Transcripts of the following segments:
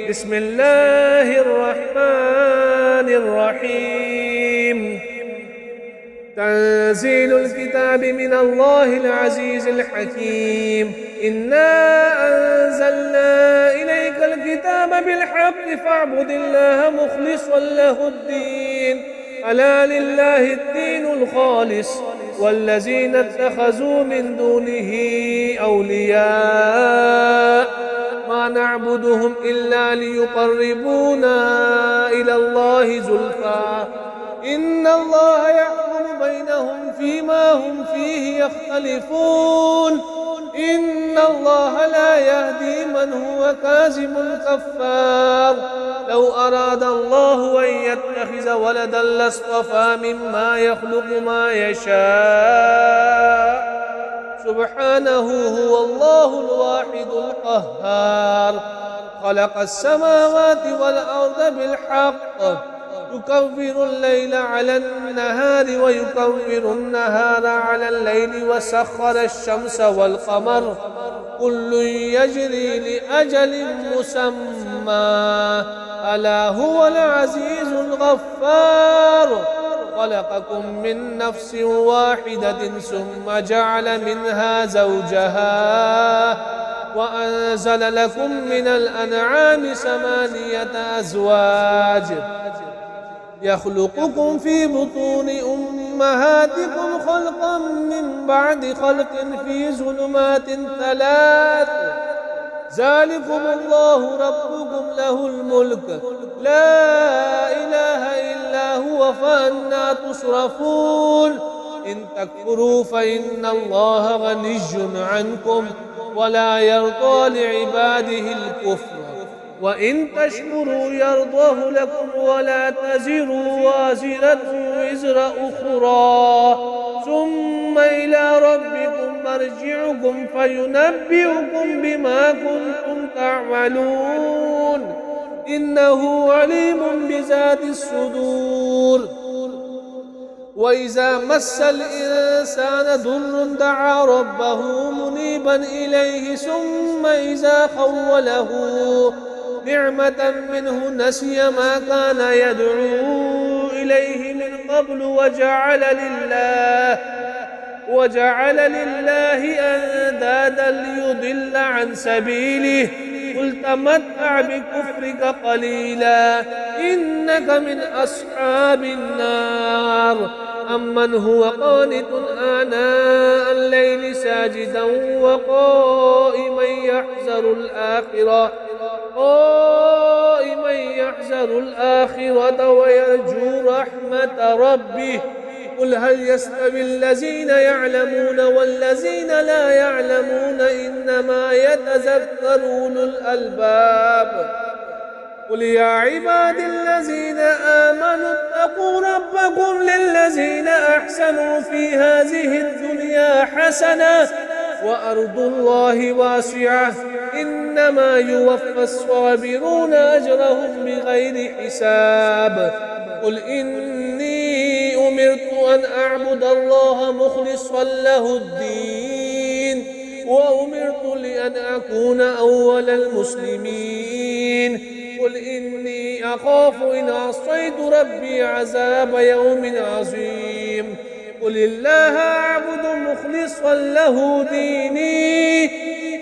بسم الله الرحمن الرحيم. تنزيل الكتاب من الله العزيز الحكيم. إنا أنزلنا إليك الكتاب بالحق فاعبد الله مخلصا له الدين، ألا لله الدين الخالص، والذين اتخذوا من دونه أولياء ما نعبدهم إلا ليقربونا إلى الله زلفى إن الله يحكم بينهم فيما هم فيه يختلفون، إن الله لا يهدي من هو كاذب كفار. لو أراد الله أن يتخذ ولدا لاصطفى مما يخلق ما يشاء، سبحانه هو الله الواحد القهار. خلق السماوات والأرض بالحق، يكور الليل على النهار ويكور النهار على الليل، وسخر الشمس والقمر كل يجري لأجل مسمى، ألا هو العزيز الغفار. خلقكم من نفس واحدة ثم جعل منها زوجها وأنزل لكم من الأنعام 8 أزواج يخلقكم في بطون أمهاتكم خلقا من بعد خلق في ظلمات 3، ذلكم الله ربكم له الملك لا إله إلا هو فأنى تصرفون. إن تكفروا فإن الله غني عنكم ولا يرضى لعباده الكفر، وإن تشكروا يرضه لكم ولا تزر وازرة وزر أخرى، ثم إلى ربكم مرجعكم فينبئكم بما كنتم تعملون، إنه عليم بذات الصدور. وإذا مس الإنسان ضر دعا ربه منيبا إليه، ثم إذا خوله نعمة منه نسي ما كان يدعو إليه من قبل وجعل لله أندادا ليضل عن سبيله، قل تمتع بكفرك قليلا إنك من أصحاب النار. أمن هو قانت آناء الليل ساجدا وقائما يحذر الآخرة ويرجو رحمة ربه، قل هل يستوي الذين يعلمون والذين لا يعلمون، إنما يتذكر أولو الألباب. قل يا عبادي الذين آمنوا اتقوا ربكم للذين أحسنوا في هذه الدنيا حسنة وأرض الله واسعة، إنما يوفى الصابرون أجرهم بغير حساب. قل إني أمرت أن أعبد الله مخلصا له الدين، وأمرت لأن أكون أول المسلمين. قل إني أخاف إن عصيت ربي عذاب يوم عظيم. قل الله أعبد مخلصا له ديني،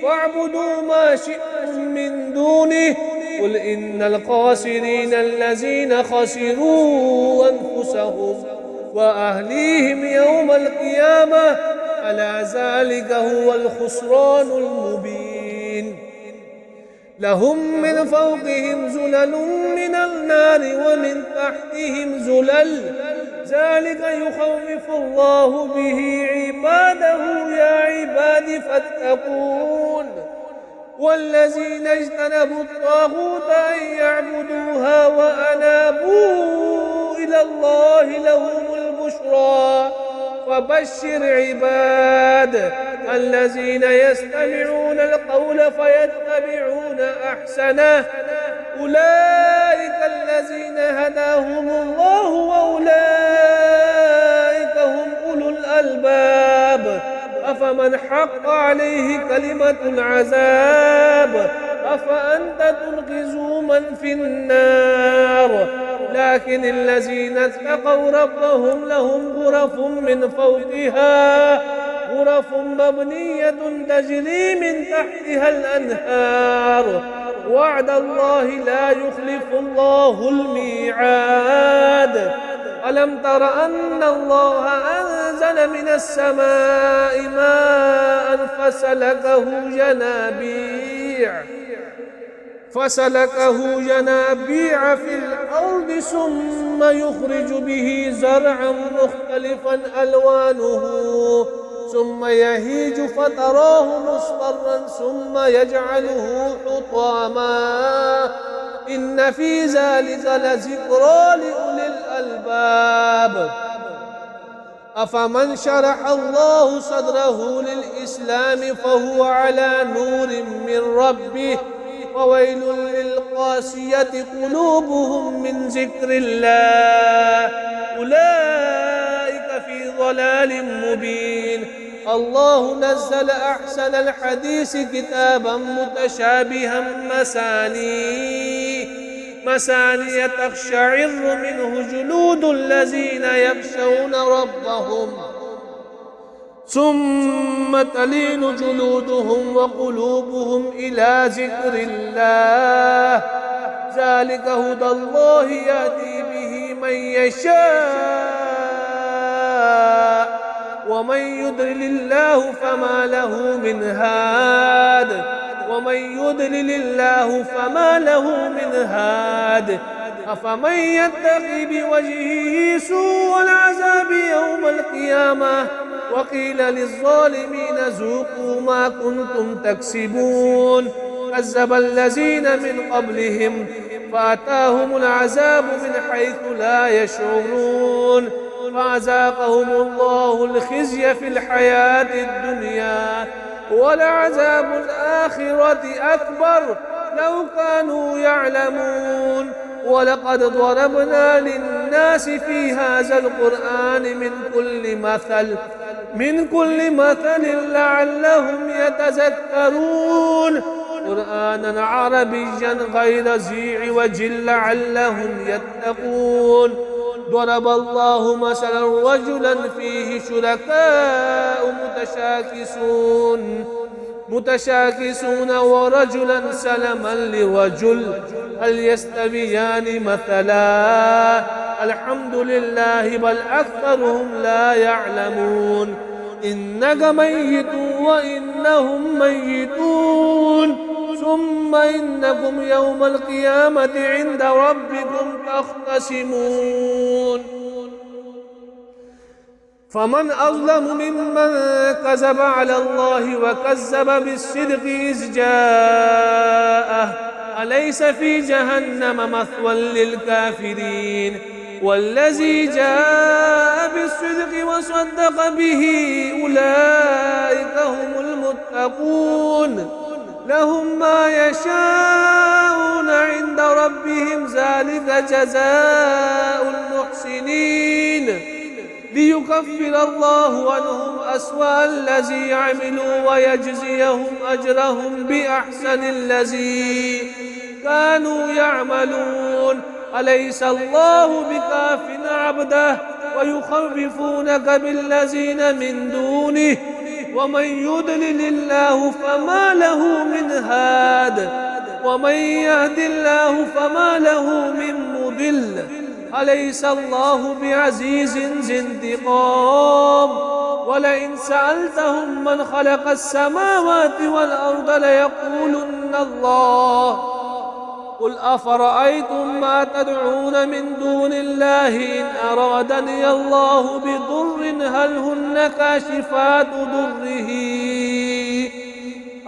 فاعبدوا ما شئتم من دونه. قل إن الخاسرين الذين خسروا أنفسهم وأهليهم يوم القيامة، ألا ذلك هو الخسران المبين. لهم من فوقهم زلل من النار ومن تحتهم زلل، ذلك يخوف الله به عباده يا عباد فاتقون. والذين اجتنبوا الطاغوت أن يعبدوها وأنابوا إلى الله لهم البشرى. فبشر عباد الذين يستمعون القول فيتبعون أحسنه، أولئك الذين هداهم الله وأولئك هم أولو الألباب. أفمن حق عليه كلمة العذاب أفأنت تنقذ من في النار. لكن الذين اتقوا ربهم لهم غرف من فوقها غرف مبنية تجري من تحتها الأنهار وعد الله لا يخلف الله الميعاد. ألم تر أن الله أنزل من السماء ماء فسلكه ينابيع في الأرض ثم يخرج به زرعا مختلفا ألوانه ثم يهيج فتراه مصفرا ثم يجعله حطاما إن في ذلك لذكرى لأولي الألباب. أفمن شرح الله صدره للإسلام فهو على نور من ربه وويل للقاسية قلوبهم من ذكر الله أولئك في ضلال مبين. الله نزل أحسن الحديث كتابا متشابها مثانية تقشعر منه جلود الذين يخشون ربهم ثم تلين جلودهم وقلوبهم إلى ذكر الله ذلك هدى الله يأتي به من يشاء ومن يضلل الله فما له من هاد أفمن يتقي بوجهه سوء العذاب يوم القيامة وقيل للظالمين ذوقوا ما كنتم تكسبون. كذب الذين من قبلهم فأتاهم العذاب من حيث لا يشعرون فأذاقهم الله الخزي في الحياة الدنيا ولعذاب الآخرة أكبر لو كانوا يعلمون. ولقد ضربنا للناس في هذا القرآن من كل مثل لعلهم يتذكرون قرآنا عربيا غير ذي عوج لعلهم يتقون. ضرب الله مثلا رجلا فيه شركاء متشاكسون ورجلا سلما لرجل هل يستويان مثلا الحمد لله بل أكثرهم لا يعلمون. إنك ميت وإنهم ميتون ثم إنكم يوم القيامة عند ربكم تختصمون. فمن أظلم ممن كذب على الله وكذب بالصدق إذ جاءه أليس في جهنم مثوى للكافرين. والذي جاء بالصدق وصدق به أولئك هم المتقون لهم ما يشاءون عند ربهم ذلك جزاء المحسنين ليكفر الله عنهم أسوأ الذي عملوا ويجزيهم أجرهم بأحسن الذي كانوا يعملون. أليس الله بكاف عبده ويخوفونك بالذين من دونه ومن يضلل الله فما له من هاد ومن يهد الله فما له من مضل. أليس الله بعزيز ذي انتقام. ولئن سألتهم من خلق السماوات والأرض ليقولن الله قل أفرأيتم ما تدعون من دون الله إن أرادني الله بضر هل هن كاشفات ضره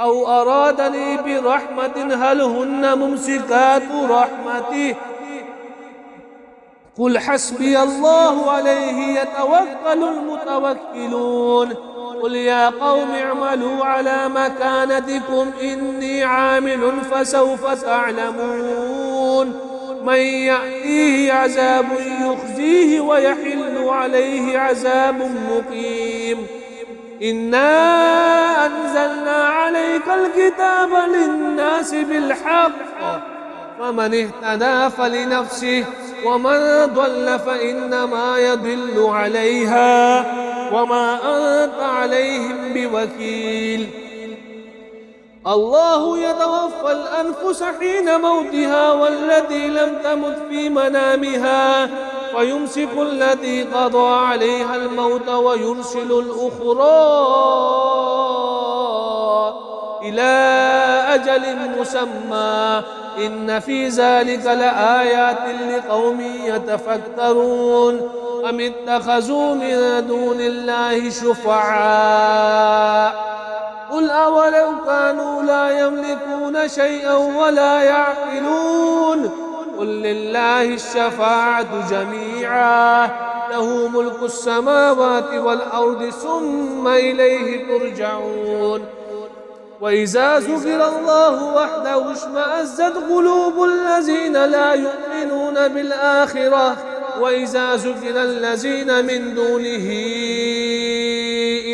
أو أرادني برحمة هل هن ممسكات رحمته قل حسبي الله عليه يتوكل المتوكلون. قل يا قوم اعملوا على مكانتكم إني عامل فسوف تعلمون من يأتيه عذاب يخزيه ويحل عليه عذاب مقيم. إنا أنزلنا عليك الكتاب للناس بالحق فمن اهتدى فلنفسه ومن ضل فإنما يضل عليها وما أنت عليهم بوكيل. الله يتوفى الأنفس حين موتها والتي لم تمت في منامها ويمسك التي قضى عليها الموت ويرسل الأخرى إلى أجل مسمى إن في ذلك لآيات لقوم يتفكرون أم اتخذوا من دون الله شفعاء قل أولو كانوا لا يملكون شيئا ولا يعقلون قل لله الشفاعة جميعا له ملك السماوات والأرض ثم إليه ترجعون. وإذا ذكر الله وحده اشمأزت قلوب الذين لا يؤمنون بالآخرة وإذا ذكر الذين من دونه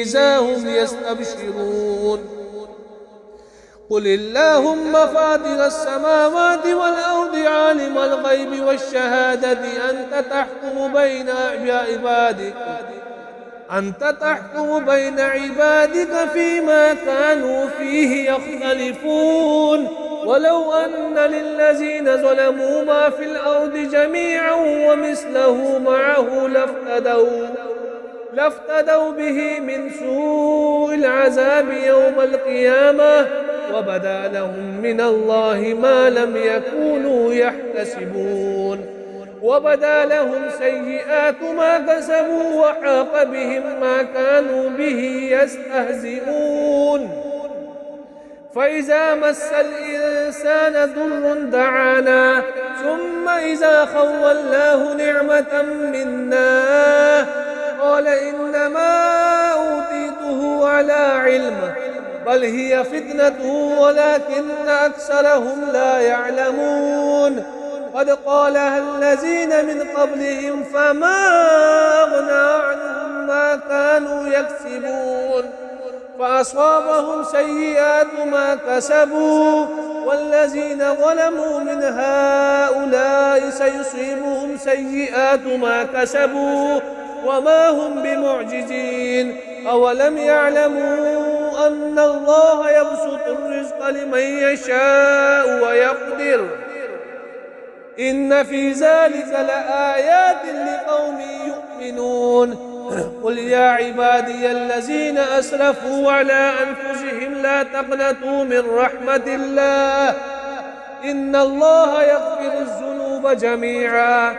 إذا هم يستبشرون. قل اللهم فاطر السماوات والأرض عالم الغيب والشهادة أنت تحكم بين عبادك فيما كانوا فيه يختلفون ولو أن للذين ظلموا ما في الأرض جميعا ومثله معه لافتدوا به من سوء العذاب يوم القيامة وبدا لهم من الله ما لم يكونوا يحتسبون وبدا لهم سيئات ما كسبوا وحاق بهم ما كانوا به يستهزئون. فإذا مس الإنسان ضر دعانا ثم إذا خولناه نعمة منا قال إنما أوتيته على علم بل هي فتنة ولكن أكثرهم لا يعلمون. قد قالها الذين من قبلهم فما أغنى عنهم ما كانوا يكسبون فأصابهم سيئات ما كسبوا والذين ظلموا من هؤلاء سيصيبهم سيئات ما كسبوا وما هم بمعجزين. أولم يعلموا أن الله يبسط الرزق لمن يشاء ويقدر إن في ذلك لآيات لقوم يؤمنون. قل يا عبادي الذين أسرفوا على أنفسهم لا تقنطوا من رحمة الله إن الله يغفر الذنوب جميعا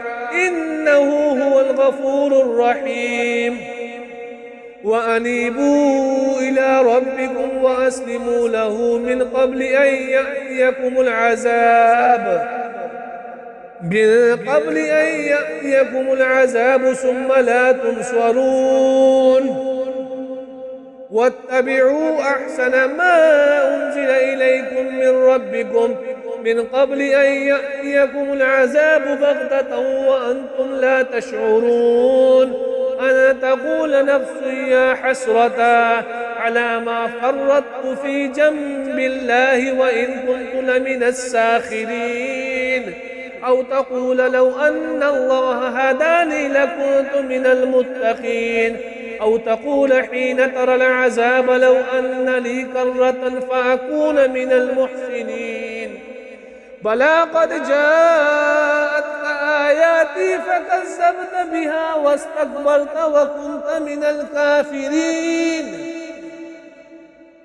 إنه هو الغفور الرحيم. وأنيبوا إلى ربكم وأسلموا له من قبل أن يأتيكم العذاب ثم لا تنصرون. واتبعوا أحسن ما أنزل إليكم من ربكم من قبل أن يأتيكم العذاب بغتة وأنتم لا تشعرون أن تقول نفس يا حسرة على ما فرطت في جنب الله وإن كنت لمن الساخرين أو تقول لو أن الله هداني لكنت من المتقين أو تقول حين ترى العذاب لو أن لي كرة فأكون من المحسنين. بلى قد جاءتك آياتي فكذبت بها واستكبرت وكنت من الكافرين.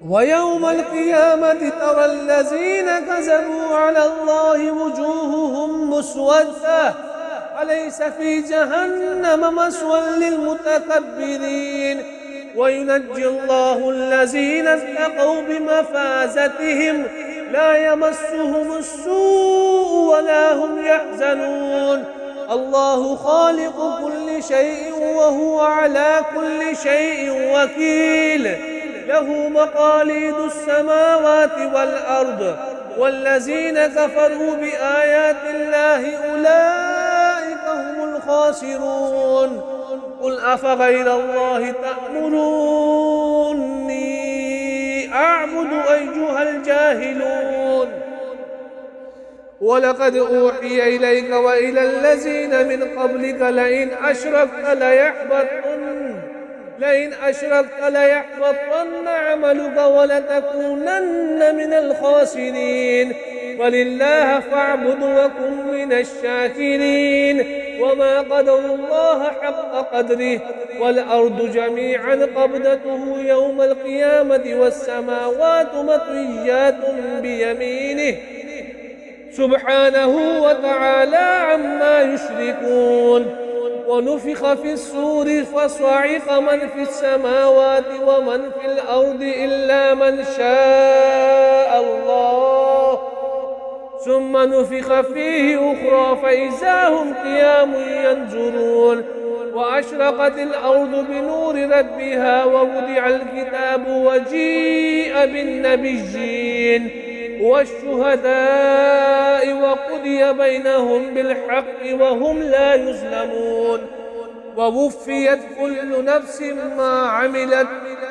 ويوم القيامة ترى الذين كذبوا على الله وجوههم مسودة أليس في جهنم مثوى للمتكبرين. وينجي الله الذين اتقوا بمفازتهم لا يمسهم السوء ولا هم يحزنون. الله خالق كل شيء وهو على كل شيء وكيل له مقاليد السماوات والأرض والذين كفروا بآيات الله أولئك هم الخاسرون. قل أفغير الله تأمرون أعبد أيها الجاهلون. ولقد أوحي إليك وإلى الذين من قبلك لئن أشركت ليحبطن عملك ولتكونن من الخاسرين. ولله فاعبد وكن من الشاكرين. وما قدر الله حق قدره والأرض جميعا قبضته يوم القيامة والسماوات مطويات بيمينه سبحانه وتعالى عما يشركون. ونفخ في الصور فصعق من في السماوات ومن في الأرض إلا من شاء الله ثم نفخ فيه أخرى فإذا هم قيام ينظرون. وأشرقت الأرض بنور ربها ووضع الكتاب وجيء بالنبيين والشهداء وقضي بينهم بالحق وهم لا يظلمون. ووفيت كل نفس ما عملت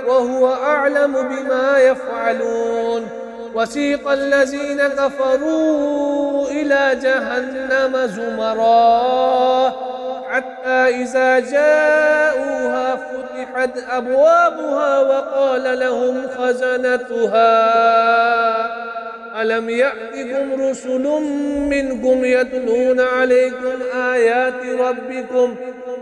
وهو أعلم بما يفعلون. وسيق الذين كفروا إلى جهنم زمرا حتى إذا جاءوها فتحت أبوابها وقال لهم خزنتها ألم يأتكم رسل منكم يتلون عليكم آيات ربكم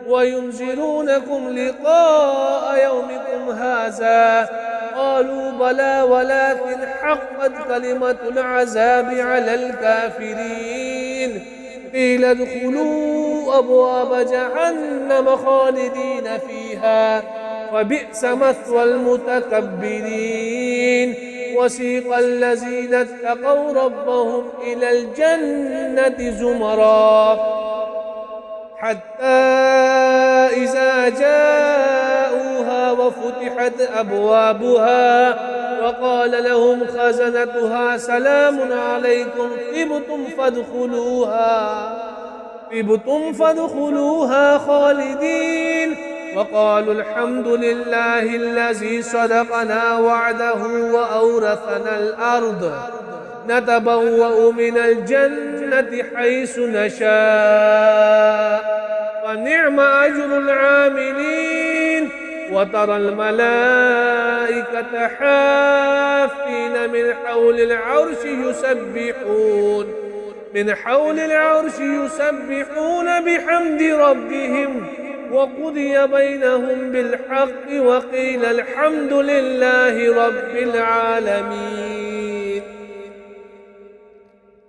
وينذرونكم لقاء يومكم هذا قالوا بلى ولكن حقت كلمة العذاب على الكافرين. قيل ادخلوا أبواب جهنم خالدين فيها وبئس مثوى المتكبرين. وسيق الذين اتقوا ربهم إلى الجنة زمرا حتى إذا جاءوها وفتحت أبوابها وقال لهم خزنتها سلام عليكم طبتم فادخلوها خالدين. وقالوا الحمد لله الذي صدقنا وعده وأورثنا الأرض نتبوأ من الجنة حيث نشاء ونعم أجر العاملين. وترى الملائكة حافين من حول العرش يسبحون بحمد ربهم وقضي بينهم بالحق وقيل الحمد لله رب العالمين.